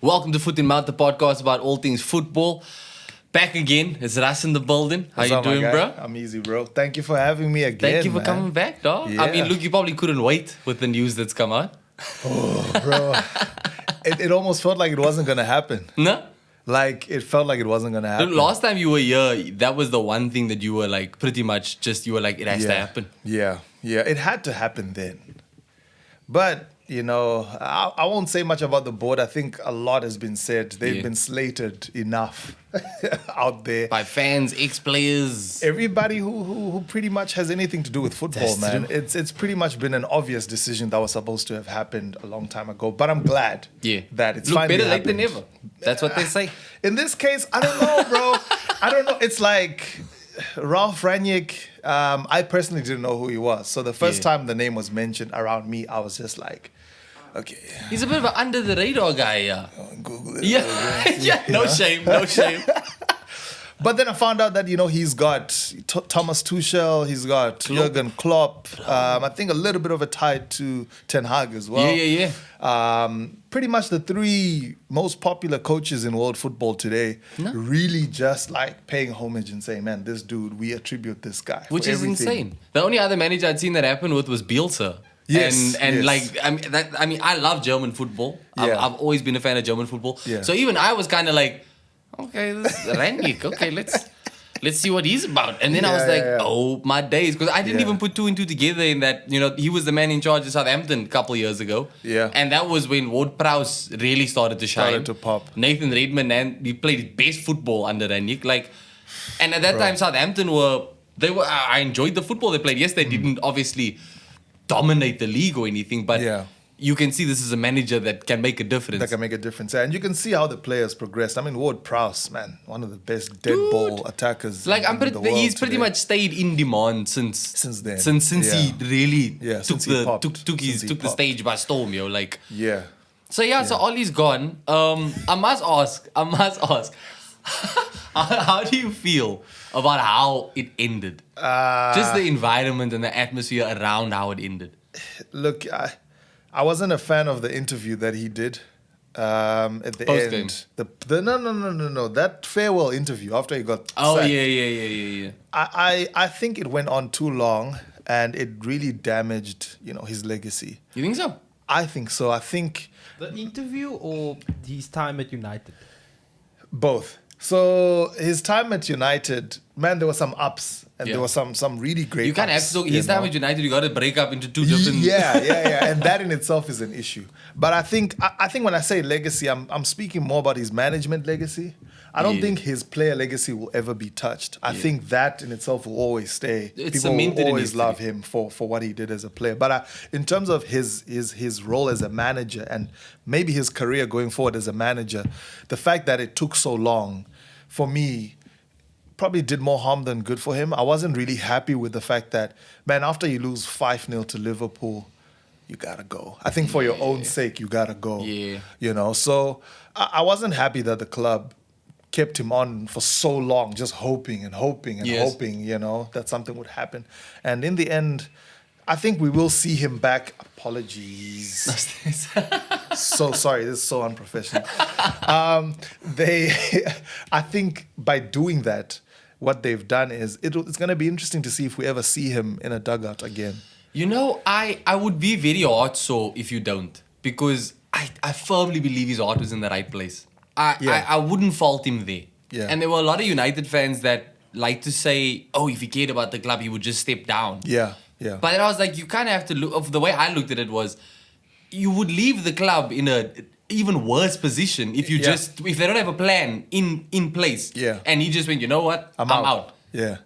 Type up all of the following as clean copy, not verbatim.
Welcome to Foot in Mouth, the podcast about all things football. Back again, it's Russ in the building. How you doing, bro? I'm easy, bro. Thank you for having me again. Thank you for coming back, dog. Yeah. I mean, look, you probably couldn't wait with the news that's come out. Oh, bro. It almost felt like it wasn't going to happen. No? Like, it felt like it wasn't going to happen. Look, last time you were here, that was the one thing that you were like, pretty much just, you were like, it has to happen. Yeah. It had to happen then. But, you know, I won't say much about the board. I think a lot has been said. They've been slated enough out there. By fans, ex-players. Everybody who pretty much has anything to do with football, That's man. true. It's pretty much been an obvious decision that was supposed to have happened a long time ago. But I'm glad that it's finally better late happened. than never. That's what they say. In this case, I don't know, bro. I don't know. It's like Ralph Rangnick. I personally didn't know who he was. So the first time the name was mentioned around me, I was just like, okay. He's a bit of an under the radar guy, yeah. Google it. Yeah, no shame. But then I found out that, you know, he's got Thomas Tuchel, he's got Jurgen Klopp, I think a little bit of a tie to Ten Hag as well. Yeah. Pretty much the three most popular coaches in world football today really just like paying homage and saying, man, this dude, we attribute this guy. Which for is everything. insane. The only other manager I'd seen that happen with was Bielsa. Yes, And yes. like, I mean, I love German football. Yeah. I've always been a fan of German football. Yeah. So even I was kind of like, okay, this is Rangnick. Okay, let's see what he's about. And then I was like, oh, my days. Because I didn't even put two and two together in that, you know, he was the man in charge of Southampton a couple of years ago. Yeah. And that was when Ward-Prowse really started to shine. Started to pop. Nathan Redmond, and he played his best football under Rangnick. Like, and at that time, Southampton I enjoyed the football they played. Yes, they didn't obviously dominate the league or anything, but you can see this is a manager that can make a difference. That can make a difference. And you can see how the players progressed. I mean, Ward-Prowse, man, one of the best dead ball attackers Like, in the world he's pretty today. much stayed in demand since then. Since he really took the stage by storm, yo. Like, so Ollie's gone. I must ask, how do you feel about how it ended? Just the environment and the atmosphere around how it ended. Look, I wasn't a fan of the interview that he did at the Post-game. end. No. That farewell interview after he got Oh, sacked. yeah. I think it went on too long and it really damaged, you know, his legacy. You think so? I think so. I think The interview or his time at United? both. So his time at United, man, there were some ups and there were some really great You can't have ups, to. His time at United, you got to break up into two different. Yeah, and that in itself is an issue. But I think when I say legacy, I'm speaking more about his management legacy. I don't think his player legacy will ever be touched. I think that in itself will always stay. It's People cemented will in always history. love him for what he did as a player. But in terms of his role as a manager and maybe his career going forward as a manager, the fact that it took so long, for me, probably did more harm than good for him. I wasn't really happy with the fact that, man, after you lose 5-0 to Liverpool, you gotta go. I think for your own sake, you gotta go. Yeah. You know, so I wasn't happy that the club kept him on for so long, just hoping and hoping, you know, that something would happen. And in the end, I think we will see him back. Apologies. So sorry, this is so unprofessional. I think by doing that, what they've done is it's going to be interesting to see if we ever see him in a dugout again. You know, I would be very hard sore if you don't, because I firmly believe his heart was in the right place. I wouldn't fault him there. Yeah. And there were a lot of United fans that like to say, oh, if he cared about the club, he would just step down. Yeah. But then I was like, you kind of have to look. Of the way I looked at it was, you would leave the club in a even worse position if you if they don't have a plan in place. Yeah. And he just went, you know what? I'm out. Yeah.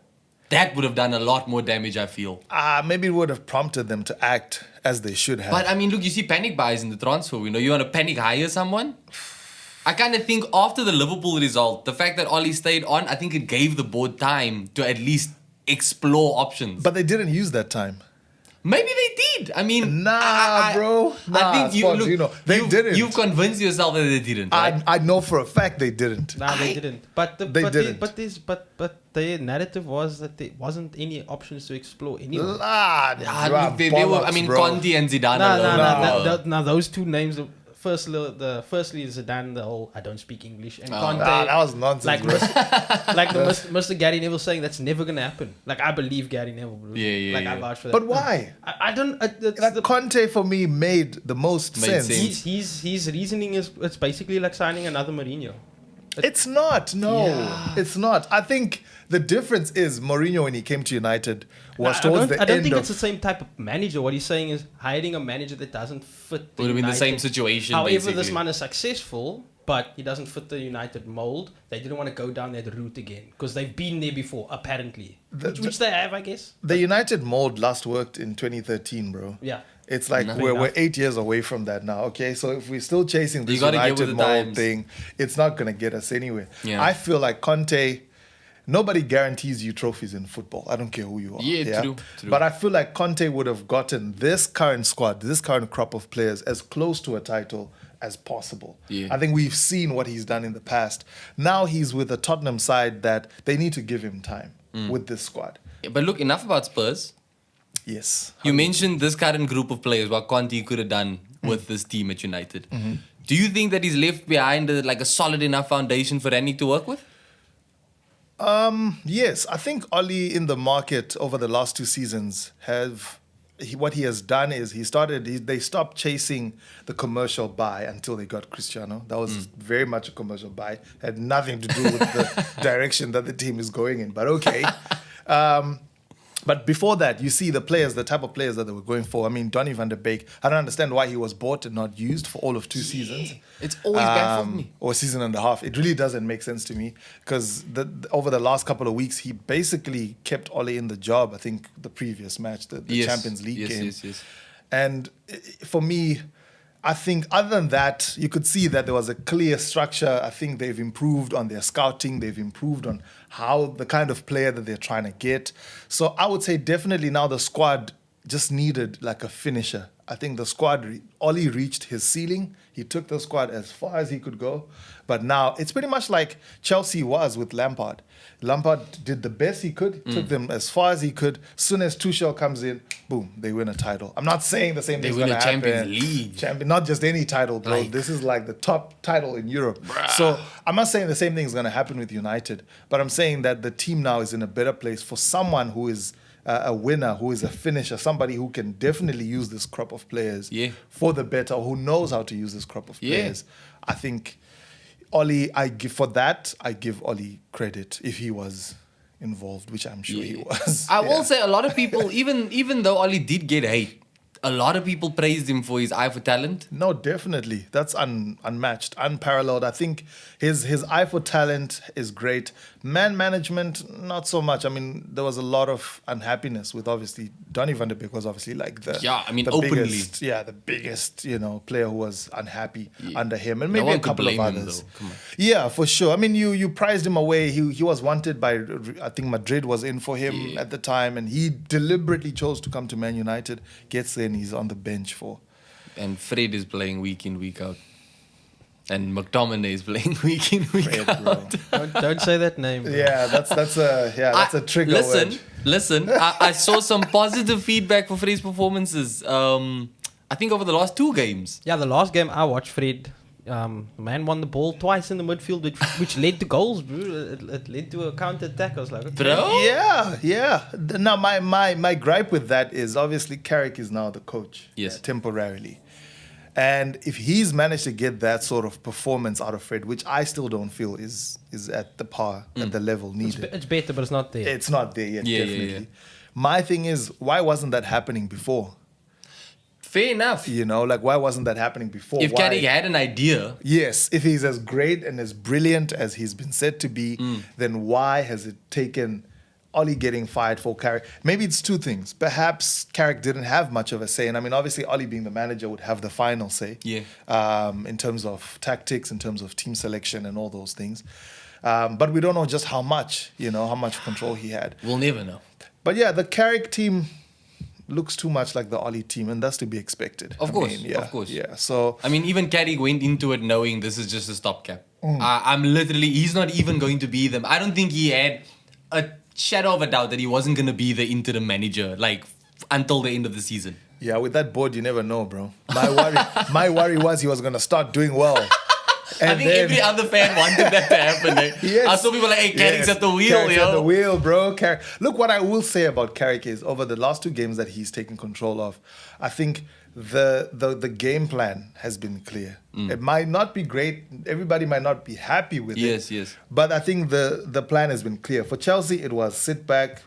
That would have done a lot more damage, I feel. Maybe it would have prompted them to act as they should have. But I mean, look, you see panic buys in the transfer window. You want to panic hire someone? I kind of think after the Liverpool result, the fact that Ollie stayed on, I think it gave the board time to at least explore options. But they didn't use that time. Maybe they did. I mean, bro. I think they didn't. You've convinced yourself that they didn't. Right? I know for a fact they didn't. Nah, they didn't. But the narrative was that there wasn't any options to explore anyway. They were. I mean, bro. Conte and Zidane alone. Now those two names firstly Zidane, the whole I don't speak English, and Conte. That was nonsense. Like, bro. Mr. Gary Neville saying that's never gonna happen. Like, I believe Gary Neville, bro. I vouch for that. But why? I don't. Conte for me made the most sense. His reasoning is it's basically like signing another Mourinho. It's not. No, it's not. I think the difference is Mourinho when he came to United was towards the end. I don't think it's the same type of manager. What he's saying is hiring a manager that doesn't fit. Would have been the same situation. However, basically. this man is successful, but he doesn't fit the United mold. They didn't want to go down that route again because they've been there before, apparently, which they have, I guess. The United mold last worked in 2013, bro. Yeah. It's like we're 8 years away from that now, okay? So if we're still chasing this United mold thing, it's not going to get us anywhere. Yeah. I feel like Conte, nobody guarantees you trophies in football. I don't care who you are. Yeah, true. But I feel like Conte would have gotten this current squad, this current crop of players as close to a title as possible. Yeah. I think we've seen what he's done in the past. Now he's with a Tottenham side that they need to give him time with this squad. Yeah, but look, enough about Spurs. Yes. You mentioned this current group of players, what Conte could have done with this team at United. Mm-hmm. Do you think that he's left behind a solid enough foundation for Rangnick to work with? Yes, I think Oli in the market over the last 2 seasons what he has done is they stopped chasing the commercial buy until they got Cristiano. That was very much a commercial buy. Had nothing to do with the direction that the team is going in, but okay. But before that, you see the type of players that they were going for. I mean, Donny van der Beek, I don't understand why he was bought and not used for all of 2 seasons. It's always baffled me. Or a season and a half. It really doesn't make sense to me because over the last couple of weeks, he basically kept Ole in the job, I think, the previous match, the Champions League game. Yes. And for me, I think other than that, you could see that there was a clear structure. I think they've improved on their scouting. They've improved on how the kind of player that they're trying to get. So I would say definitely now the squad just needed like a finisher. I think the squad, Oli reached his ceiling. He took the squad as far as he could go. But now it's pretty much like Chelsea was with Lampard. Lampard did the best he could, took them as far as he could. Soon as Tuchel comes in, boom, they win a title. I'm not saying the same thing's going to happen. They win a Champions League. Not just any title, bro. This is like the top title in Europe. Bruh. So I'm not saying the same thing is going to happen with United, but I'm saying that the team now is in a better place for someone who is a winner, who is a finisher, somebody who can definitely use this crop of players for the better, who knows how to use this crop of players. I think Oli, I give Oli credit if he was involved, which I'm sure he was. I will say a lot of people, even though Oli did get hate, a lot of people praised him for his eye for talent. No, definitely. That's unmatched, unparalleled. I think his eye for talent is great. Man management, not so much. I mean, there was a lot of unhappiness with obviously Donny van der Beek was obviously like the openly. The biggest player who was unhappy under him, and maybe a couple of others. Come on. Yeah, for sure. I mean, you prized him away. He was wanted by, I think Madrid was in for him at the time, and he deliberately chose to come to Man United. Gets there and he's on the bench for. And Fred is playing week in, week out. And McTominay is playing week in, week out. Don't say that name. Bro. Yeah, that's a trigger word. Listen. I saw some positive feedback for Fred's performances. I think over the last 2 games. Yeah, the last game I watched, Fred, man won the ball twice in the midfield, which led to goals, bro. It led to a counter attack. I was like, okay. Bro? Yeah. Now my gripe with that is obviously Carrick is now the coach. Yes. Temporarily. And if he's managed to get that sort of performance out of Fred, which I still don't feel is at the par, at the level needed. It's better, but it's not there. It's not there yet, definitely. Yeah. My thing is, why wasn't that happening before? Fair enough. Why wasn't that happening before? If Carrick had an idea. Yes, if he's as great and as brilliant as he's been said to be, then why has it taken Oli getting fired for Carrick? Maybe it's 2 things. Perhaps Carrick didn't have much of a say. And I mean, obviously, Oli being the manager would have the final say. In terms of tactics, in terms of team selection and all those things. But we don't know just how much control he had. We'll never know. But yeah, the Carrick team looks too much like the Oli team, and that's to be expected. Of course. Yeah. So I mean, even Carrick went into it knowing this is just a stopgap. He's not even going to be them. I don't think he had a shadow of a doubt that he wasn't going to be the interim manager until the end of the season. Yeah, with that board, you never know, bro. My worry was he was going to start doing well. I think every other fan wanted that to happen. Eh? Yes. I saw people like, hey, Carrick's at the wheel, Carrick's yo. at the wheel, bro. Look, what I will say about Carrick is over the last 2 games that he's taken control of, I think the game plan has been clear. It might not be great. Everybody might not be happy with it. Yes. But I think the plan has been clear. For Chelsea, it was sit back,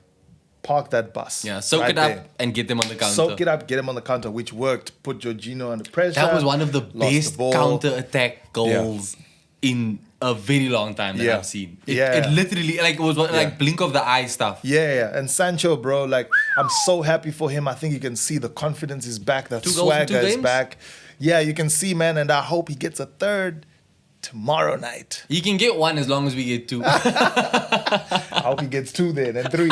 park that bus. Yeah, soak right it up there. and get them on the counter. Soak it up, get him on the counter, which worked. Put Jorginho under pressure. That was one of the lost best ball. counter-attack goals in a very long time that I've seen. It literally, like, it was like blink of the eye stuff. Yeah. And Sancho, bro, like, I'm so happy for him. I think you can see the confidence is back. That 2 goals in 2 swagger is games? back. Yeah, you can see, man. And I hope he gets a 3rd tomorrow night. You can get 1 as long as we get 2. I hope he gets 2 then and 3.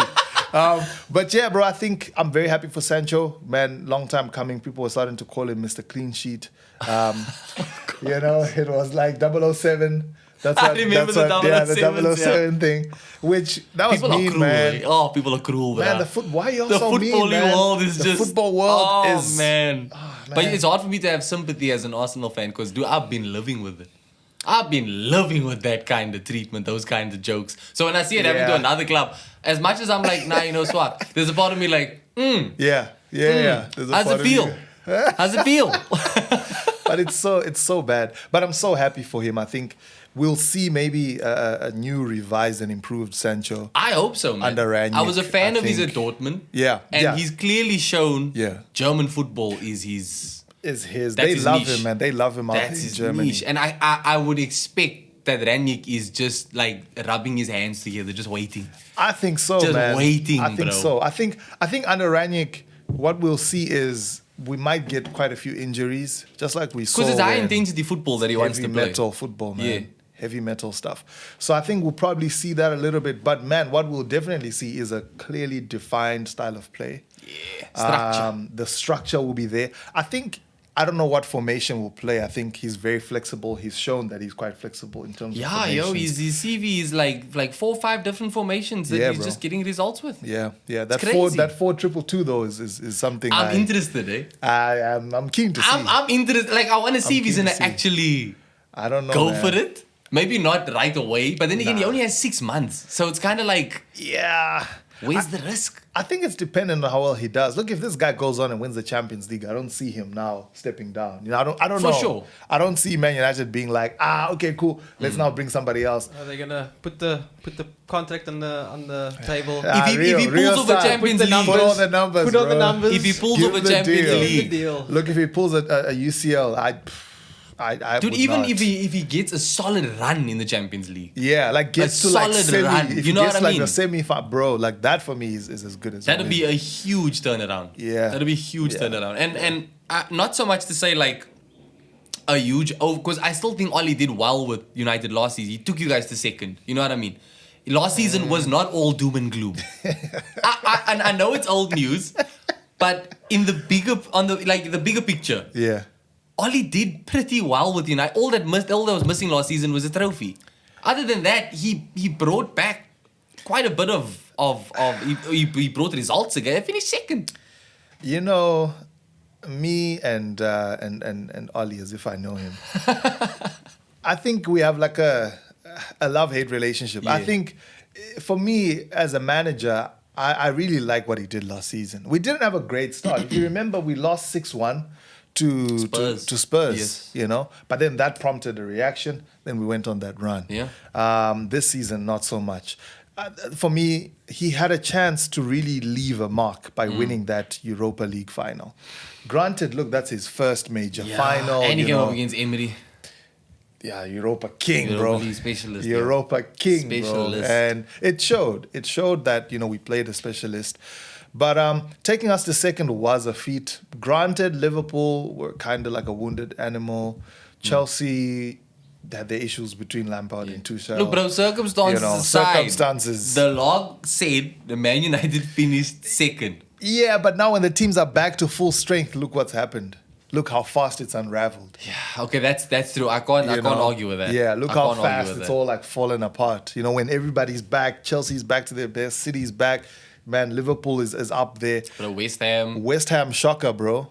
But yeah, bro, I think I'm very happy for Sancho. Man, long time coming. People were starting to call him Mr. Clean Sheet. You know, it was like 007. That's I what, remember that's the what, yeah, the 007s, 007 thing. Which, that was People mean, are cruel, man. eh? Oh, people are cruel, Man, bruh. why are you all The so mean, footballing man? world is the just... football world oh, is... man. man. But it's hard for me to have sympathy as an Arsenal fan because, dude, I've been living with it. I've been living with that kind of treatment, those kinds of jokes. So when I see it happen to Yeah. another club, as much as I'm like, nah, you know, swat, there's a part of me like, Yeah. There's a how's part it of feel? you- How's it feel? But it's so bad. But I'm so happy for him. I think we'll see maybe a new revised and improved Sancho. I hope so, man. Under Rangnick, I was a fan I of his at think. Dortmund. Yeah, And yeah. he's clearly shown Yeah. German football is his... Is his. That's They his love niche. him, man. They love him out That's in his Germany. niche. And I would expect that Rangnick is just like rubbing his hands together, just waiting. I think so, Just man. waiting, I think bro. so. I think under Rangnick, what we'll see is we might get quite a few injuries, just like we saw. Because it's high when intensity football that he wants to heavy play. metal football, man. Yeah. Heavy metal stuff. So I think we'll probably see that a little bit. But man, what we'll definitely see is a clearly defined style of play. Yeah. Structure. The structure will be there. I don't know what formation will play. I think he's very flexible. He's shown that he's quite flexible in terms of Yeah, formations. his CV is like 4 or 5 different formations that Yeah, he's bro. just getting results with. Yeah. That crazy. 4-2-2 though is something I'm interested, eh? I'm keen to see. I'm interested. Like, I want to see if he's keen going to to see. actually I don't know. go man. for it. Maybe not right away, but then again, he Nah. only has 6 months. So it's kind of like, Yeah. where's the risk? I think it's dependent on how well he does. Look, if this guy goes on and wins the Champions League, I don't see him now stepping down. You know, I don't For know. sure. I don't see Man United being like, okay, cool. Let's now bring somebody else. Are they gonna put the contract on the table? If he pulls over style. Champions Put the League, Put all the numbers. Put all the bro. numbers. if he pulls Give over the Champions deal. League, Give the deal. Look, if he pulls a UCL, I dude, would even not. if he gets a solid run in the Champions League, Yeah, like gets A to like solid semi. run, If you he know gets what I like mean? the semi, bro, like that for me is as good as that'd a be win. a huge turnaround. Yeah. That'd be a huge Yeah. turnaround. And not so much to say like a huge, because I still think Oli did well with United last season. He took you guys to second. You know what I mean? Last season was not all doom and gloom. And I know it's old news, but in the bigger picture, Yeah. Oli did pretty well with United. All that was missing last season was a trophy. Other than that, he brought back quite a bit he brought results again. He finished second. You know, me and Ollie, as if I know him. I think we have like a love-hate relationship. I Yeah. think for me as a manager, I really like what he did last season. We didn't have a great start. If you remember, we lost 6-1 to Spurs, Yes. you know. But then that prompted a reaction. Then we went on that run. Yeah. This season, not so much. For me, he had a chance to really leave a mark by winning that Europa League final. Granted, look, that's his first major final. And he you came know. up against Emery. Yeah, Europa King, Europa bro. League specialist, yeah. Europa King, Specialist. bro. And it showed. It showed that, you know, we played a specialist. But taking us to second was a feat. Granted, Liverpool were kind of like a wounded animal. Chelsea had their issues between Lampard and Tuchel. Look, bro, circumstances You know, aside, circumstances. the log said the Man United finished second. Yeah, but now when the teams are back to full strength, look what's happened. Look how fast it's unraveled. Yeah, okay, that's true. I can't argue with that. Yeah, look I how can't argue fast with it's that. all like falling apart. You know, when everybody's back, Chelsea's back to their best, City's back. Man, Liverpool is up there. Bro, West Ham. West Ham, shocker, bro.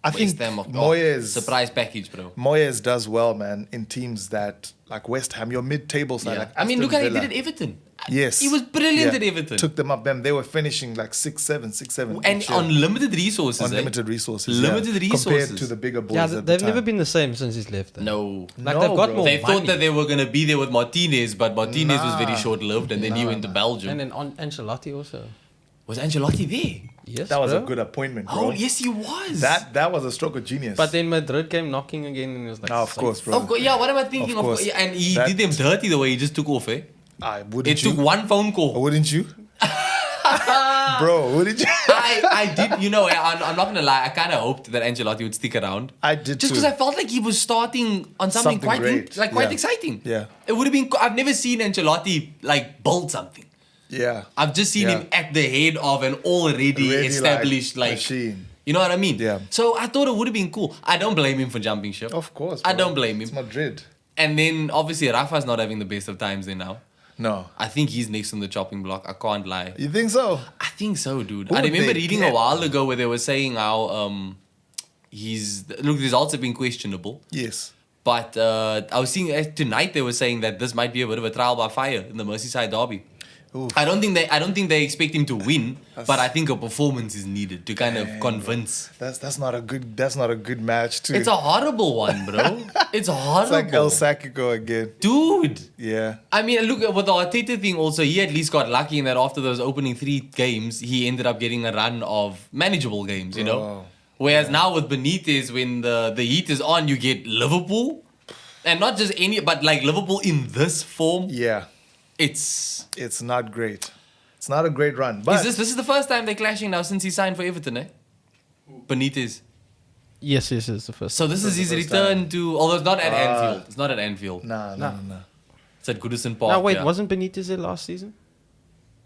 I think Moyes surprise package, bro. Moyes does well, man, in teams that like West Ham, your mid-table side. Yeah. Like I mean, Aston look how he Villa. did at Everton. Yes, He was brilliant at Everton. Took them up. Them they were finishing like 6-7. And each year. on limited resources. Unlimited resources. Limited resources. Compared to the bigger boys. Yeah, at the they've time. never been the same since he's left. No. Like No, they've got bro. more They money. thought that they were going to be there with Martinez, but Martinez was very Nah. short-lived, and then he went to Belgium. And then on Ancelotti also. Was Ancelotti there? Yes, That was bro. a good appointment, bro. Oh, yes, he was. That was a stroke of genius. But then Madrid came knocking again and it was like... of course, bro. Of course, yeah, what am I thinking Of course. And he That- did them dirty the way he just took off, eh? Wouldn't It you? took one phone call. Wouldn't you? Bro, wouldn't you? I did, you know, I'm not going to lie, I kind of hoped that Ancelotti would stick around. I did Just too. because I felt like he was starting on something, Something quite great. quite Yeah. exciting. Yeah. It would have been, I've never seen Ancelotti like build something. Yeah. I've just seen Yeah. him at the head of an already established like machine. You know what I mean? Yeah. So I thought it would have been cool. I don't blame him for jumping ship. Of course. I bro. don't blame him. It's Madrid. And then obviously Rafa's not having the best of times there now. No. I think he's next on the chopping block. I can't lie. You think so? I think so, dude. Who I would remember they reading get? a while ago where they were saying how the results have been questionable. Yes. But I was seeing tonight they were saying that this might be a bit of a trial by fire in the Merseyside derby. Oof. I don't think they expect him to win, but I think a performance is needed to kind of convince. That's not a good match too. It's a horrible one, bro. It's horrible. It's like El Sacico again. Dude. Yeah. I mean, look with the Arteta thing also, he at least got lucky in that after those opening 3 games, he ended up getting a run of manageable games, you know? Bro. Whereas now with Benitez, when the heat is on, you get Liverpool. And not just any, but like Liverpool in this form. Yeah. It's not great. It's not a great run. But this is the first time they're clashing now since he signed for Everton, eh? Benitez. Yes, it's the first. So this is his first return to, although it's not at Anfield. It's not at Anfield. nah. It's at Goodison Park. Now wait, yeah. wasn't Benitez there last season?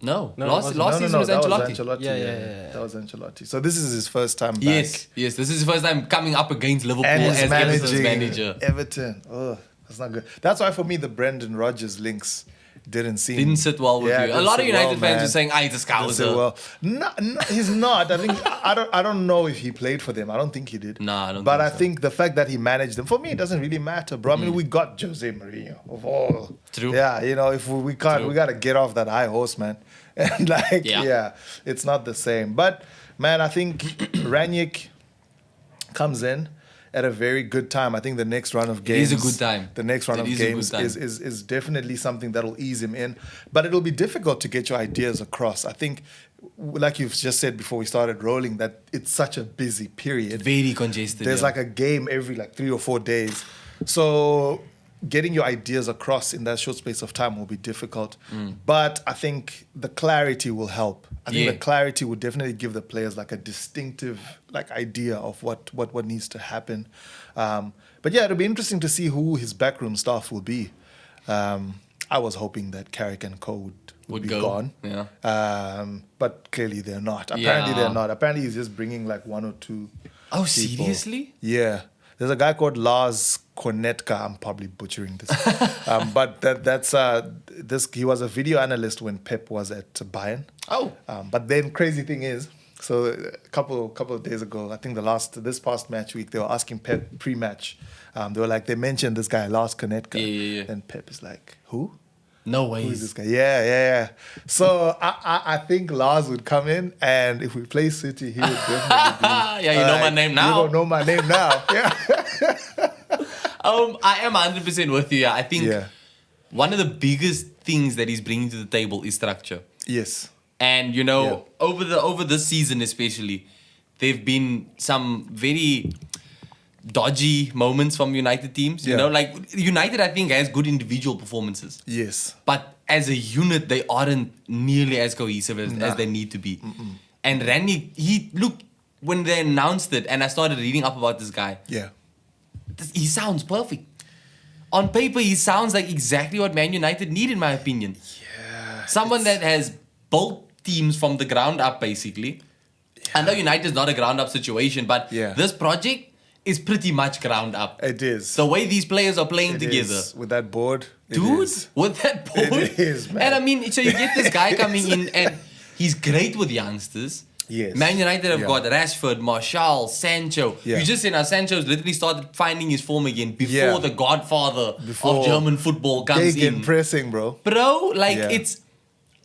No, No, it last wasn't. season was that Ancelotti. was Ancelotti. Yeah. That was Ancelotti. So this is his first time back. Yes, this is his first time coming up against Liverpool And as he's Everton's managing manager. Everton. Oh, that's not good. That's why for me the Brendan Rodgers links didn't seem Didn't sit well with you. A didn't lot of sit United well, fans man. were saying, he's a Didn't sit scouser. well. No, he's not. I think I don't know if he played for them. I don't think he did. Nah, I don't But think I so. think the fact that he managed them, for me, it doesn't really matter, bro. I mean, we got Jose Mourinho of all. True. Yeah, you know, if we can't, True. we got to get off that high horse, man. And like, Yeah. it's not the same. But man, I think Rangnick comes in at a very good time. I think the next run of It games is a good time. The next run It of is a good games time. is definitely something that'll ease him in. But it'll be difficult to get your ideas across. I think, like you've just said before we started rolling, that it's such a busy period. Very congested. There's yeah. like a game every like 3 or 4 days. So getting your ideas across in that short space of time will be difficult. But I think the clarity will help. I think Yeah. the clarity would definitely give the players like a distinctive like idea of what needs to happen. But yeah, it'll be interesting to see who his backroom staff will be. I was hoping that Carrick and Co would be go. gone. Yeah. But clearly they're not. Apparently Yeah. they're not. Apparently he's just bringing like 1 or 2 Oh, people. seriously? Yeah. There's a guy called Lars Kornetka. I'm probably butchering this. But this he was a video analyst when Pep was at Bayern. Oh. But then crazy thing is, so a couple of days ago, I think this past match week, they were asking Pep pre-match. They were like, they mentioned this guy, Lars Kornetka. Yeah. And Pep is like, who? No Who is ways. this guy? Yeah. So I think Lars would come in, and if we play City, he would definitely be. Yeah, you know my name now. You don't know my name now. Yeah. I am 100% with you. I think Yeah. one of the biggest things that he's bringing to the table is structure. Yes. And over this season especially, there've been some very dodgy moments from United teams. You Yeah. know, like United, I think has good individual performances, Yes. but as a unit, they aren't nearly as cohesive as they need to be. And Rangnick, when they announced it, and I started reading up about this guy, Yeah. he sounds perfect. On paper, he sounds like exactly what Man United need, in my opinion. Yeah. Someone that has built teams from the ground up, basically. I know United is not a ground up situation, but Yeah. this project is pretty much ground up. It is. The way these players are playing It together. is. With that board. it Dude, is. with that board. It is, man. And I mean, so you get this guy coming in and he's great with youngsters. Yes. Man United have got Rashford, Martial, Sancho. Yeah. You just said now Sancho's literally started finding his form again before the Godfather of German football comes in. Gegenpressing, bro. Bro, like it's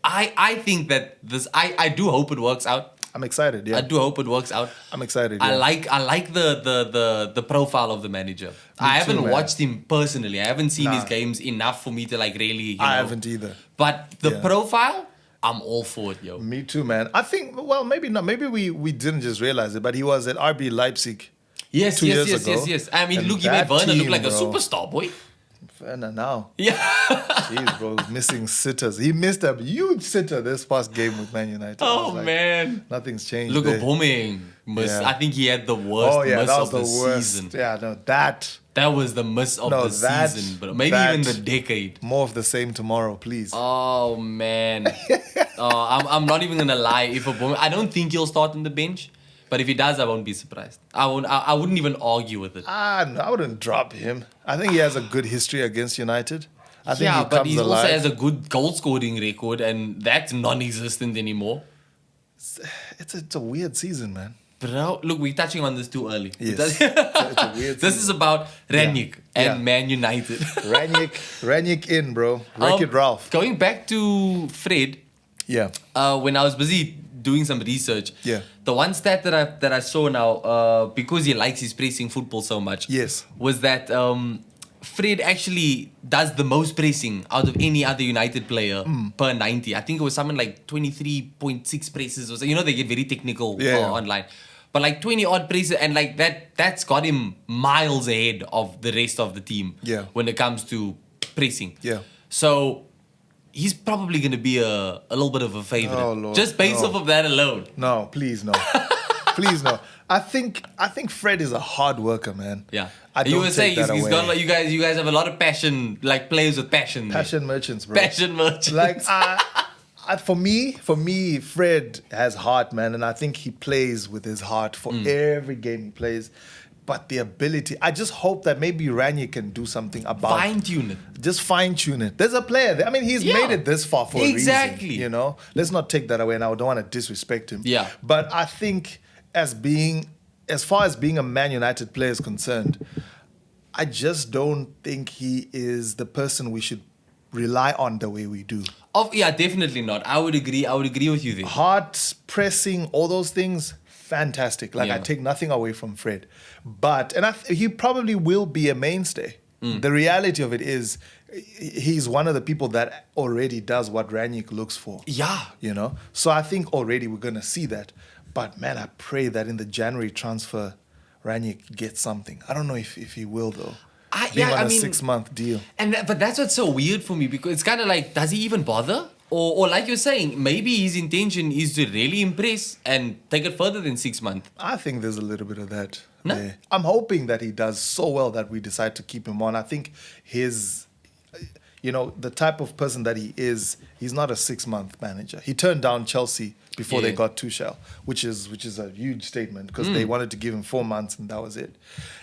I think that this I do hope it works out. I'm excited. Yeah. I do hope it works out. I'm excited. I Yeah. like the profile of the manager. I haven't too, man. watched him personally. I haven't seen his Nah. games enough for me to like really. You I know. haven't either. But the Yeah. profile, I'm all for it, yo. Me too, man. I think, well, maybe not. Maybe we didn't just realize it, but he was at RB Leipzig. Yes, 2 years yes, ago. I mean, And look, he made that Werner look team, like a bro. superstar, boy. And now, Yeah. jeez, bro, missing sitters. He missed a huge sitter this past game with Man United. I Oh was like, man. nothing's changed. Look there. at Booming. Yeah. I think he had the worst Oh yeah, miss that of was the the worst. season. Yeah, no, that That was the miss of No, the that- season, bro. Maybe that- even the decade. more of the same tomorrow, please. Oh man. I'm not even gonna lie. If a Booming, I don't think he'll start on the bench, but if he does, I won't be surprised. I wouldn't even argue with it. No, I wouldn't drop him. I think he has a good history against United. I think Yeah, he but comes he also alive. has a good goal scoring record, and that's non-existent anymore. It's a weird season, man. Bro, look, we're touching on this too early. Yes. It's a weird This is about Rangnick and Yeah. Man United. Rangnick in, bro. Wreck-It Ralph. Going back to Fred, Yeah. when I was busy doing some research, Yeah. the one stat that I saw now, because he likes his pressing football so much, Yes. was that Fred actually does the most pressing out of any other United player per 90. I think it was something like 23.6 presses or so. You know, they get very technical Yeah. online. But like 20 odd presses, and like that's got him miles ahead of the rest of the team Yeah. when it comes to pressing. Yeah. So he's probably going to be a little bit of a favorite. Oh, Lord. Just based No. off of that alone. No, please no. Please no. I think Fred is a hard worker, man. Yeah. I You don't were take saying that he's away. got like you guys have a lot of passion, like players with passion. there. Passion merchants, bro. Passion merchants. Like for me, Fred has heart, man, and I think he plays with his heart for every game he plays. But the ability, I just hope that maybe Rangnick can do something about Fine tune it. Just fine tune it. There's a player there. I mean, he's Yeah. made it this far for Exactly. a reason. You know, let's not take that away. And I don't want to disrespect him. Yeah. But I think as far as being a Man United player is concerned, I just don't think he is the person we should rely on the way we do. Yeah, definitely not. I would agree with you there. Heart pressing, all those things, fantastic. Like I Yeah. take nothing away from Fred, but he probably will be a mainstay. The reality of it is, he's one of the people that already does what Rangnick looks for. Yeah. You know, so I think already we're gonna see that. But man, I pray that in the January transfer, Rangnick gets something. I don't know if he will though. Being on a 6-month deal. But that's what's so weird for me, because it's kind of like, does he even bother? Or like you're saying, maybe his intention is to really impress and take it further than 6 months. I think there's a little bit of that. No? there. I'm hoping that he does so well that we decide to keep him on. I think the type of person that he is, he's not a 6-month manager. He turned down Chelsea before they Yeah. got Tuchel, which is a huge statement because they wanted to give him 4 months and that was it.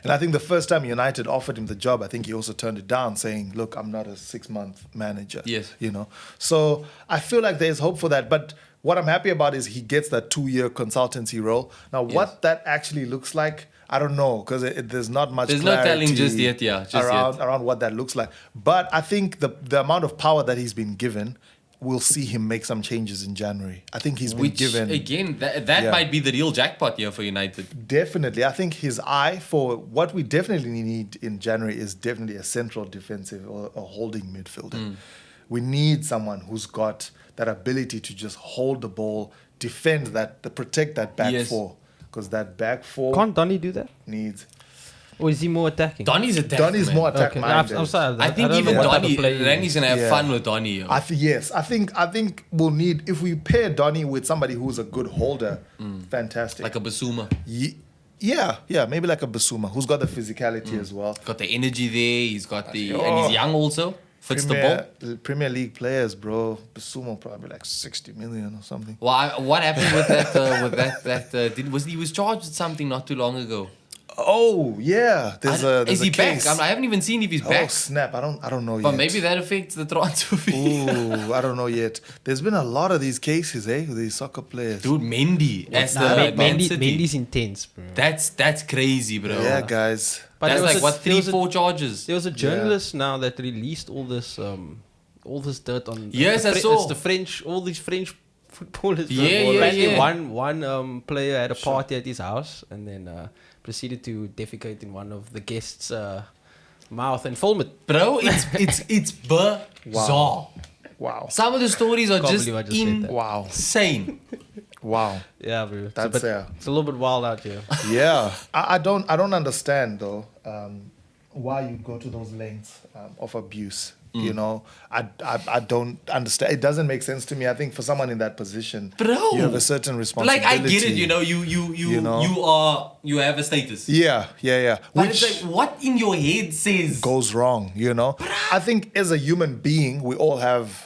And I think the first time United offered him the job, I think he also turned it down, saying, "Look, I'm not a 6-month manager." Yes. You know, so I feel like there's hope for that. But what I'm happy about is he gets that 2-year consultancy role. Now, what that actually looks like, I don't know, because there's not much There's no clarity telling just yet, yeah, just around what that looks like. But I think the amount of power that he's been given, we'll see him make some changes in January. I think he's been Which, given... again, that Yeah. might be the real jackpot here for United. Definitely. I think his eye for what we definitely need in January is definitely a central defensive or a holding midfielder. We need someone who's got that ability to just hold the ball, protect that back Yes. four. Because that back four Can't Donny do that? needs... Or is he more attacking? Donny's attack. Donny's more Okay, attack-minded. I'm sorry. I think don't even know what type of Donny, player he is. Randy's gonna have Yeah. fun with Donny. Yo. I think we'll need, if we pair Donny with somebody who's a good holder, fantastic. Like a Basuma. Yeah, maybe like a Basuma who's got the physicality as well. Got the energy there. He's got and Oh. he's young also. Fits the ball. Premier League players, bro. Basuma probably like 60 million or something. What happened with that? He was charged with something not too long ago. Oh yeah, there's Is a he case. back? I haven't even seen if he's Oh back. snap! I don't know But yet. maybe that affects the transfer fee. Ooh, I don't know yet. There's been a lot of these cases, with these soccer players. Dude, Mendy as the Nah, Man City. Mendy's intense, bro. That's crazy, bro. Yeah, guys. But That's there was like a- what there was a- 3-4 charges. There was a journalist now that released all this dirt on. Yes, the I saw. It's the French, all these French footballers. bro. Yeah, yeah, Apparently yeah. One player had a party at his house and then proceeded to defecate in one of the guests' mouth and film it. Bro, it's bizarre. Wow. Some of the stories are Can't just believe I just said that. Wow. insane. Wow. Yeah, bro. That's It's a little bit wild out here. Yeah. I don't understand though why you go to those lengths of abuse. You know, I don't understand. It doesn't make sense to me. I think for someone in that position, Bro. you have a certain Like responsibility. I get it, you know, you have a status. Yeah. But Which it's like what in your head says goes wrong, you know? I think as a human being, we all have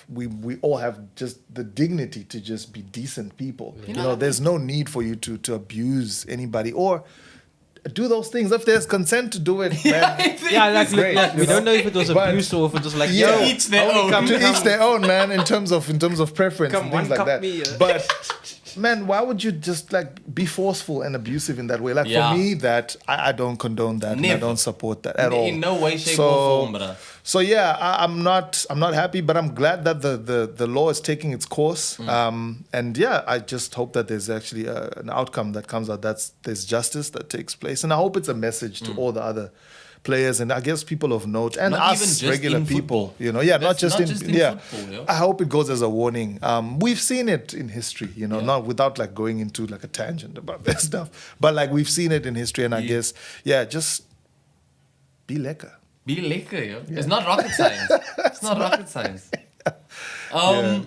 just the dignity to just be decent people. You know, there's no need for you to abuse anybody or do those things. If there's consent to do it, man. Yeah, like, Great, like we you know? don't know if it was But- abuse or if it was like, Yeah. yo, Each their only own. come- To come- each their own, man, in terms of preference Come and one things like cup that. me, But man, why would you just like be forceful and abusive in that way? Like Yeah. for me, that I don't condone that. And I Never. don't support that at all. in no way, shape, So- or form, bruh. So yeah, I'm not happy, but I'm glad that the law is taking its course. And yeah, I just hope that there's actually an outcome that comes out. There's justice that takes place, and I hope it's a message to all the other players and I guess people of note and Not even us just regular in people. football. You know, yeah, not That's just not in just in yeah. football, yo. I hope it goes as a warning. We've seen it in history, you know, Yeah. not without like going into like a tangent about this stuff, but like we've seen it in history, and I guess just be lekker. Be lekker, yo. It's not rocket science. It's not rocket science. Well,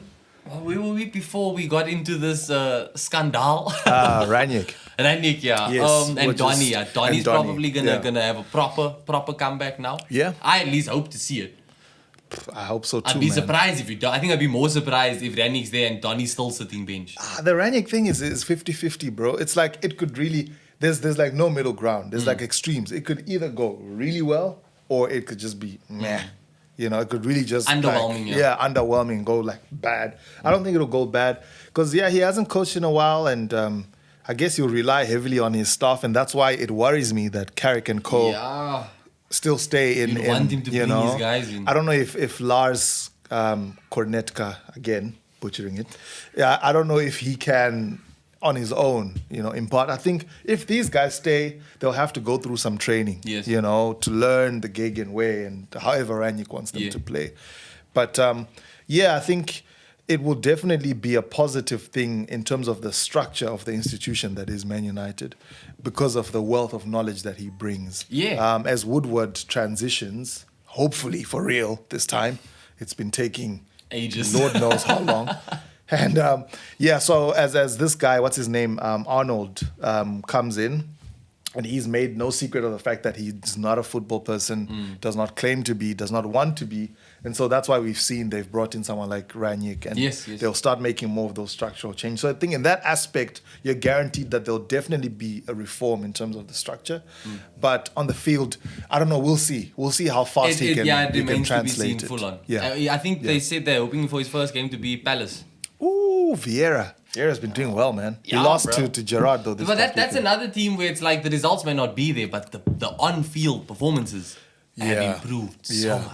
where were we before we got into this scandal? Rangnick. Rangnick, yeah. Yes, And which Donny, is- yeah. Donny's and Donny, probably gonna have a proper comeback now. Yeah. I at least hope to see it. I hope so too, I'd be man. surprised if you don't. I think I'd be more surprised if Rangnick's there and Donny's still sitting bench. The Rangnick thing is 50-50, bro. It's like it could really there's like no middle ground. There's like extremes. It could either go really well or it could just be meh. You know, it could really just Underwhelming, like, yeah. underwhelming, go like bad. I don't think it'll go bad because he hasn't coached in a while, and I guess he'll rely heavily on his staff, and that's why it worries me that Carrick and Co. Yeah. still stay in. You'd want him to bring his guys in. I don't know if Lars Kornetka, again butchering it, I don't know if he can on his own, you know, impart. I think if these guys stay, they'll have to go through some training, Yes. you know, to learn the Gegen way and however Rangnick wants them Yeah. to play. But I think it will definitely be a positive thing in terms of the structure of the institution that is Man United because of the wealth of knowledge that he brings. Yeah. As Woodward transitions, hopefully for real this time, it's been taking Ages. Lord knows how long. And so as this guy, what's his name, Arnold, comes in, and he's made no secret of the fact that he's not a football person, does not claim to be, does not want to be. And so that's why we've seen they've brought in someone like Rangnick, and Yes. they'll start making more of those structural changes. So I think in that aspect, you're guaranteed that there'll definitely be a reform in terms of the structure. But on the field, I don't know, we'll see. We'll see how fast he can it he can remains to be seen translate it. full on. Yeah. I think they said they're hoping for his first game to be Palace. Ooh, Vieira. Vieira's been doing well, man. He Yeah, lost bro. to Gerrard, though. This But past that's weekend. another team where it's like the results may not be there, but the on-field performances have improved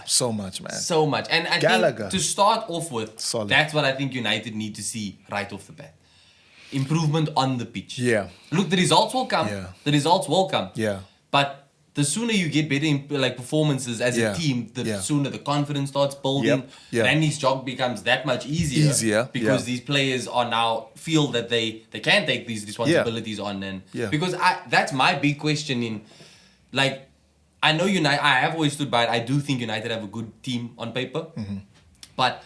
so much, man. so much. And I Gallagher. think to start off with, Solid. that's what I think United need to see right off the bat. Improvement on the pitch. Yeah. Look, the results will come. Yeah. The results will come. Yeah. But the sooner you get better performances as Yeah. a team, the Yeah. sooner the confidence starts building. Yep. Yeah. Randy's job becomes that much easier. Because Yeah. these players are now feel that they can take these responsibilities on. And because that's my big question in, like, I know United. I have always stood by it. I do think United have a good team on paper, but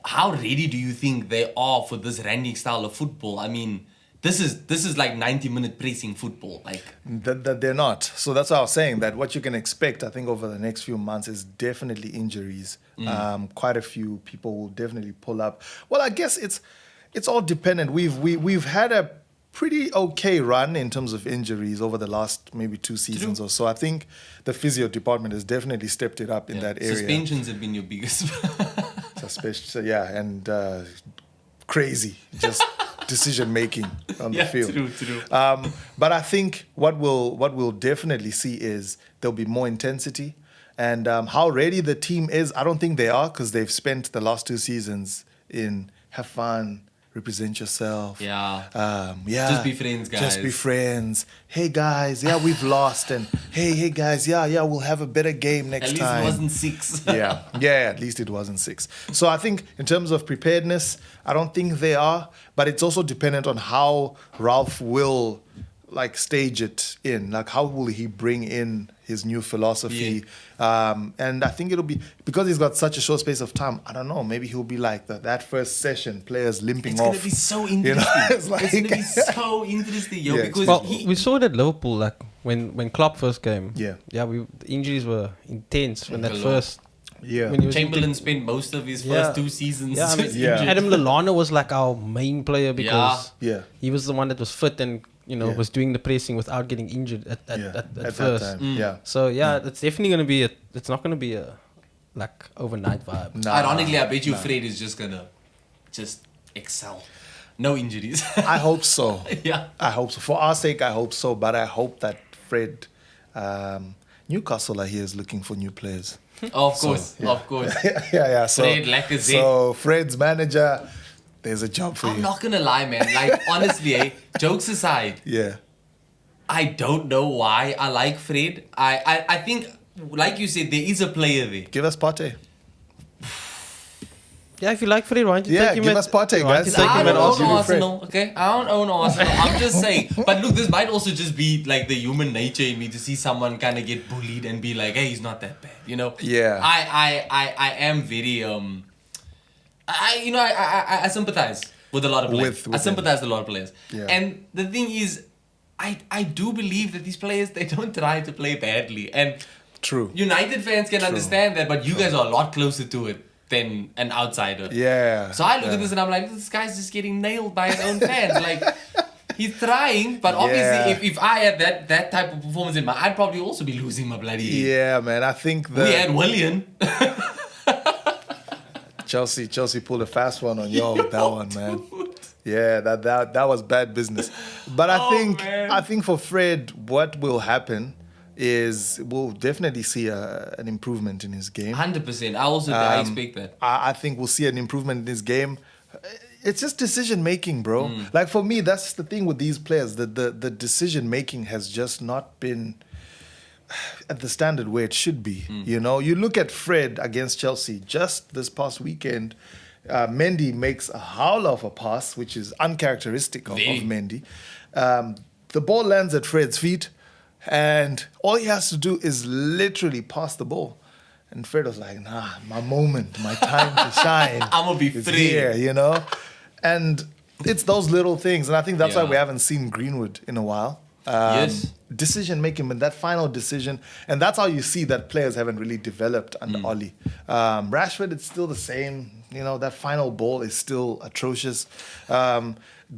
how ready do you think they are for this Rangnick style of football? I mean, this is like 90-minute pressing football. Like That they're not. So that's why I was saying that what you can expect, I think, over the next few months is definitely injuries. Quite a few people will definitely pull up. Well, I guess it's all dependent. We've had a pretty okay run in terms of injuries over the last maybe 2 seasons or so. I think the physio department has definitely stepped it up in that area. Suspensions have been your biggest. And crazy just decision making on the field. True. But I think what we'll definitely see is there'll be more intensity. And how ready the team is, I don't think they are, because they've spent the last 2 seasons in have fun, represent yourself. Just be friends, guys. Just be friends. Hey guys, we've lost, and hey guys, we'll have a better game next time. At least it wasn't 6. At least it wasn't 6. So I think in terms of preparedness, I don't think they are, but it's also dependent on how Ralph will stage it in. How will he bring in his new philosophy? And I think it'll be, because he's got such a short space of time, I don't know, maybe he'll be like that first session, players limping off. It's going to be so interesting. It's going to be so interesting, because we saw it at Liverpool, when Klopp first came. Yeah. The injuries were intense when that Galore. first. Yeah. When he was Chamberlain spent most of his first 2 seasons. Injured. Adam Lallana was our main player because he was the one that was fit and was doing the pressing without getting injured at first. That time. So it's definitely going to be it's not going to be a overnight vibe. Nah, Ironically, I bet you Fred is just gonna excel. No injuries. I hope so. Yeah. I hope so. For our sake, I hope so. But I hope that Fred, Newcastle are here is looking for new players. Of course. So Fred Lacazette. So Fred's manager, there's a job for you. I'm not gonna lie, man. Honestly, jokes aside, I don't know why I like Fred. I think, like you said, there is a player there. Give us Partey. Yeah, if you like Fred, why don't you take him? Give us Partey, guys. I don't own Arsenal, okay? I don't own Arsenal. I'm just saying. But look, this might also just be the human nature in me to see someone kind of get bullied and be like, hey, he's not that bad, Yeah. I am very I sympathize with a lot of players. I sympathize with a lot of players. Yeah. And the thing is, I do believe that these players, they don't try to play badly. And True. United fans can understand that, but you guys are a lot closer to it than an outsider. Yeah. So I look at this and I'm like, this guy's just getting nailed by his own fans. He's trying, but obviously if I had that type of performance in I'd probably also be losing my bloody head. Yeah, man. I think we had Willian. Chelsea pulled a fast one on that one, man. Yeah, that was bad business. But I think for Fred, what will happen is we'll definitely see an improvement in his game. 100%. I expect that. I think we'll see an improvement in his game. It's just decision making, bro. For me, that's the thing with these players. The decision making has just not been at the standard where it should be. You look at Fred against Chelsea just this past weekend. Mendy makes a howler of a pass, which is uncharacteristic of Mendy. The ball lands at Fred's feet, and all he has to do is literally pass the ball. And Fred was like, nah, my moment, my time to shine. I'm going to be free. Here, And it's those little things. And I think that's why we haven't seen Greenwood in a while. Yes. Decision making, but that final decision. And that's how you see that players haven't really developed under Oli. Rashford, it's still the same. That final ball is still atrocious.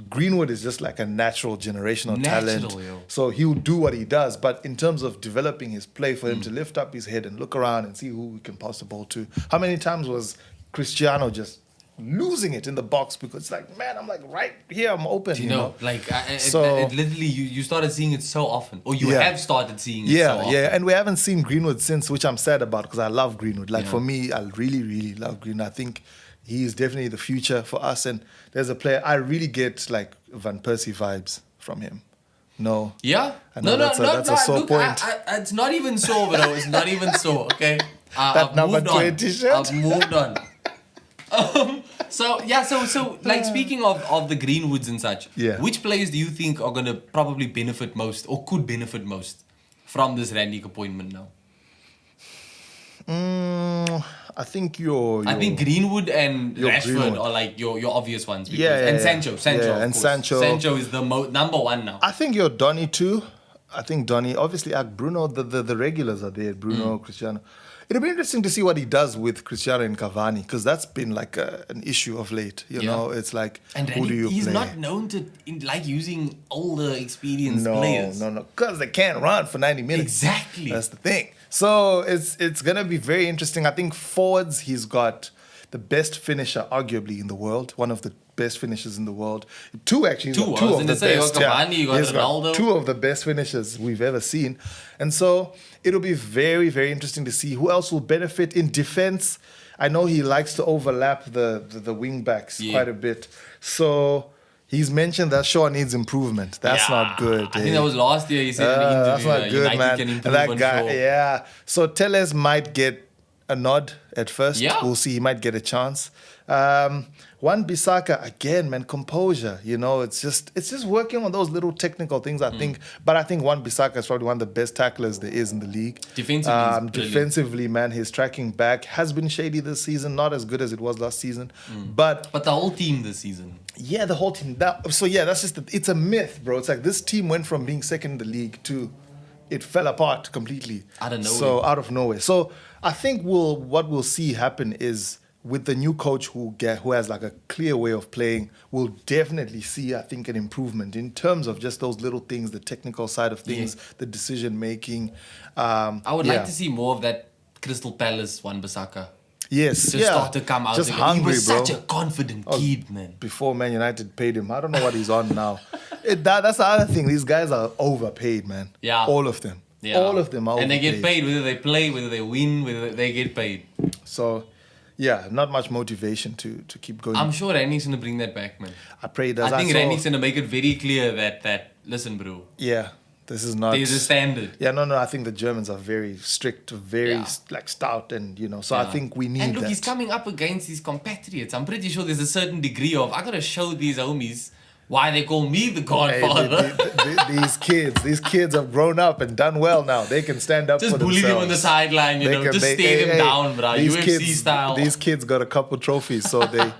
Greenwood is just a natural generational talent. So he'll do what he does. But in terms of developing his play, for him to lift up his head and look around and see who we can pass the ball to. How many times was Cristiano just losing it in the box because man, I'm right here, I'm open. Literally, you started seeing it so often, or you have started seeing it so often. And we haven't seen Greenwood since, which I'm sad about because I love Greenwood. For me, I really, really love Greenwood. I think he is definitely the future for us. And there's a player I really get Van Persie vibes from him. No. Yeah. I know that's a sore point. It's not even so, bro. It's not even so. Okay. That number 20 shirt. I've moved on. Speaking of the Greenwoods and such, which players do you think are going to probably benefit most or could benefit most from this Rangnick appointment now? I think I think Greenwood and Rashford are your obvious ones. Sancho. And Sancho. Sancho is the number one now. I think your Donny too. I think Donny, obviously, Bruno, the regulars are there. Bruno, Cristiano. It'll be interesting to see what he does with Cristiano and Cavani, because that's been like an issue of late. You know, it's like, and who do you he's play? not known to like using older, experienced players. No, because they can't run for 90 minutes. Exactly. That's the thing. So it's gonna be very interesting. I think forwards, he's got the best finisher, arguably, in the world. One of the best finishers in the world. Two, actually. Two. Two of the best. You got Cavani, you got He's Ronaldo. got two of the best finishers we've ever seen. And so it'll be very, very interesting to see who else will benefit in defense. I know he likes to overlap the wing backs quite a bit. So he's mentioned that Shaw needs improvement. That's not good. I think that was last year. He said in the interview that's not good, United man. can And improve that on guy, Shaw. yeah. So Telles might get a nod at first. Yeah. We'll see. He might get a chance. Juan Bissaka, again, man, composure. You know, it's just working on those little technical things, I think. But I think Juan Bissaka is probably one of the best tacklers there is in the league. Defensively, man, his tracking back has been shady this season. Not as good as it was last season. But the whole team this season. yeah, the whole team. That's just it's a myth, bro. It's like this team went from being second in the league to it fell apart completely. Out of nowhere. So out of nowhere. So I think what we'll see happen is with the new coach who has like a clear way of playing, we'll definitely see, I think, an improvement in terms of just those little things, the technical side of things, the decision making. I would like to see more of that Crystal Palace Wan-Bissaka. Yes, Start to come out. Just again. hungry, he was bro. such a confident kid, man. Before Man United paid him, I don't know what he's on now. That's the other thing. These guys are overpaid, man. Yeah, all of them. Yeah. All of them are overpaid. And they get paid whether they play, whether they win, whether they get paid. So, yeah, not much motivation to keep going. I'm sure Rangnick's gonna bring that back, man. I pray he does. I think Rangnick's gonna make it very clear that listen, bro. Yeah, this is not. There's a standard. Yeah, no. I think the Germans are very strict, very stout, and so I think we need. And look, that. he's coming up against his compatriots. I'm pretty sure there's a certain degree of I gotta show these homies why they call me the Godfather. These kids have grown up and done well now. They can stand up Just for bully themselves. them on the sideline, just stare them down, bro. UFC style. These kids got a couple trophies, so they.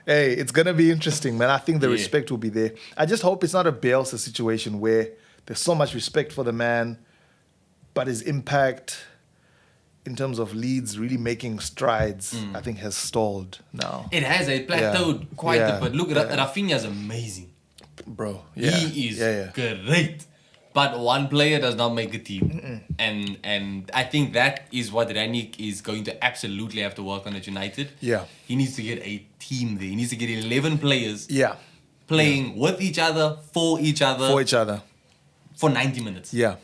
Hey, it's gonna be interesting, man. I think the respect will be there. I just hope it's not a Bielsa situation where there's so much respect for the man, but his impact in terms of Leeds really making strides, I think, has stalled now. It has. It plateaued quite a bit. Look, Rafinha's amazing. Bro, He is great. But one player does not make a team. And I think that is what Rangnick is going to absolutely have to work on at United. Yeah. He needs to get a team there. He needs to get 11 players playing with each other, for each other, for 90 minutes. Yeah.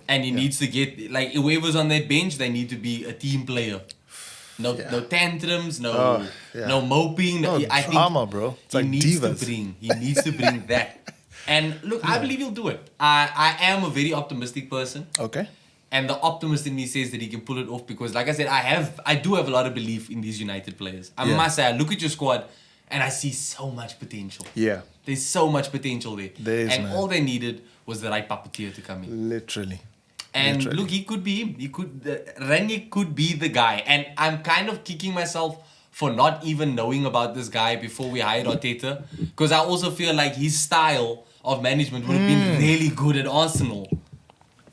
And he needs to get, like, whoever's on that bench, they need to be a team player. No tantrums, no moping. I think drama, bro. It's like divas. He needs to bring that. And look, I believe he'll do it. I am a very optimistic person. Okay. And the optimist in me says that he can pull it off because, like I said, I do have a lot of belief in these United players. I must say, I look at your squad and I see so much potential. Yeah. There's so much potential there. There is, and man. all they needed was the right puppeteer to come in. Literally. And look, he could be him. Rangnick could be the guy. And I'm kind of kicking myself for not even knowing about this guy before we hired Arteta. Because I also feel like his style of management would have been really good at Arsenal.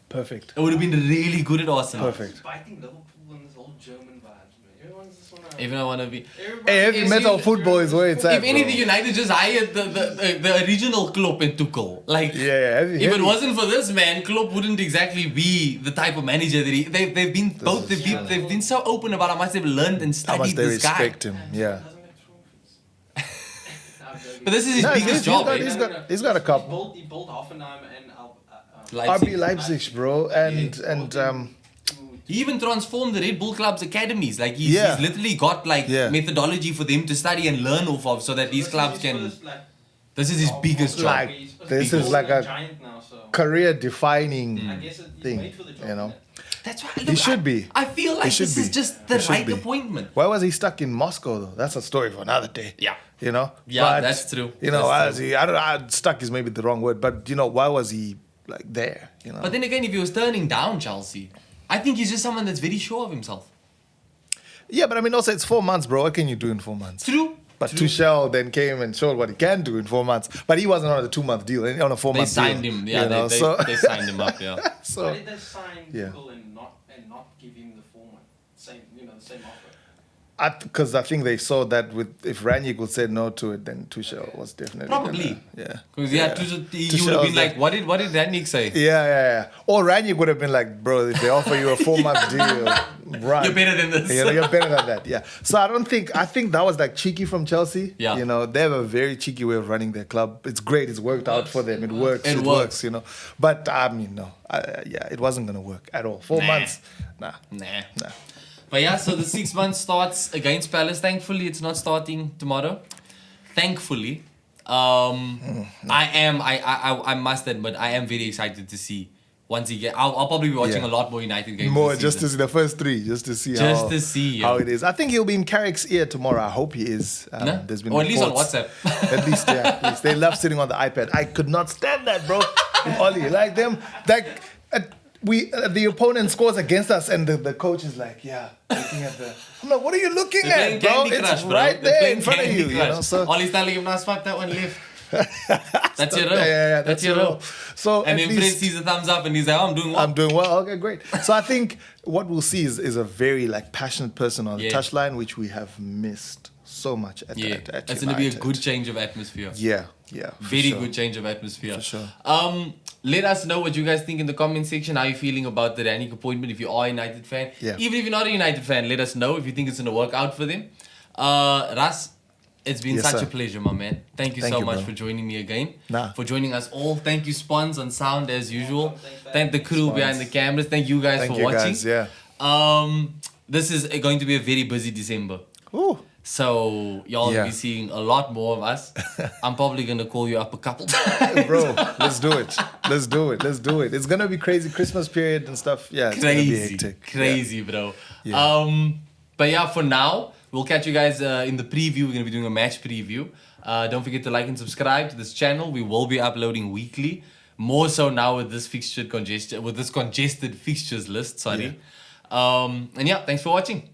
Perfect. It would have been really good at Arsenal. Perfect. Biting Liverpool and this whole German vibes, man. Everyone's just wanna. Even I want to be. Hey, heavy metal football is where it's at. If anything, bro. United just hired the original Klopp and Tuchel. Like, heavy. if it wasn't for this man, Klopp wouldn't exactly be the type of manager that they've been so open about how much they've learned and How much studied they this guy. respect him. Yeah. But this is his biggest job. He's got a couple. He built Hoffenheim and RB Leipzig, bro, and He even transformed the Red Bull Club's academies. Like he's literally got methodology for them to study and learn off of, so that these clubs can. This is his biggest job. like this is like a giant now, so career-defining I guess he's thing, made for the job. you know. That's why He should be. I feel like He should this is be. just the He should right be. appointment. Why was he stuck in Moscow though? That's a story for another day. Yeah. You know. Yeah, that's true. You know, That's why true. was he? I don't know. Stuck is maybe the wrong word, but why was he like there? You know. But then again, if he was turning down Chelsea, I think he's just someone that's very sure of himself. Yeah, but I mean, also it's 4 months, bro. What can you do in 4 months? True. But Tuchel then came and showed what he can do in 4 months. But he wasn't on a 2-month deal, on a 4-month deal. They signed him. Yeah, you know, they signed him up. Yeah. So, Why did they sign yeah. Tuchel and not give him the former same offer? because I think they saw that if Rangnick would say no to it, then Tuchel was definitely Probably. yeah. Because he Tuchel would have was been like, what did Rangnick say? Yeah. Or Rangnick would have been like, bro, if they offer you a 4-month deal, run. You're better than this. You're better than that. Yeah. So I think that was like cheeky from Chelsea. Yeah. You know, they have a very cheeky way of running their club. It's great. It's worked out for them. It works. You know. But I mean, no. It wasn't gonna work at all. 4 months. Nah. But yeah, so the 6 months starts against Palace. Thankfully, it's not starting tomorrow. Thankfully, I must admit, I am very excited to see once he get. I'll probably be watching a lot more United games. More this just season. to see the first 3, just to see how it is. I think he'll be in Carrick's ear tomorrow. I hope he is. No? There's been or at least on reports. WhatsApp. At least. They love sitting on the iPad. I could not stand that, bro. Ollie, like them, the opponent scores against us, and the coach is like, looking at the. I'm like, what are you looking They're at, bro? Candy It's Crush, bro. right They're there in front of Candy you. You Crush. know, so Ollie's telling him, "Now spot that one left." That's your role. Yeah, that's your role. So And at then Fred least sees a thumbs up and he's like, "Oh, I'm doing well." I'm doing well. Okay, great. So I think what we'll see is a very passionate person on the touchline, which we have missed so much at it's going to be a good change of atmosphere. Yeah. Very good change of atmosphere. For sure. Let us know what you guys think in the comment section. How you feeling about the Rangnick appointment? If you are a United fan, even if you're not a United fan, let us know if you think it's going to work out for them. Russ, it's been such a pleasure, my man. Thank you so much for joining me again. For joining us all. Thank you, Spons on sound as usual. Thank the crew behind the cameras. Thank you guys for watching. This is going to be a very busy December. Ooh. So y'all will be seeing a lot more of us. I'm probably gonna call you up a couple times. Bro, let's do it. It's gonna be crazy Christmas period and stuff. Yeah, it's gonna be hectic. Crazy, bro. But yeah, for now, we'll catch you guys in the preview. We're gonna be doing a match preview. Don't forget to like and subscribe to this channel. We will be uploading weekly. More so now with this congested fixtures list. Sorry. And thanks for watching.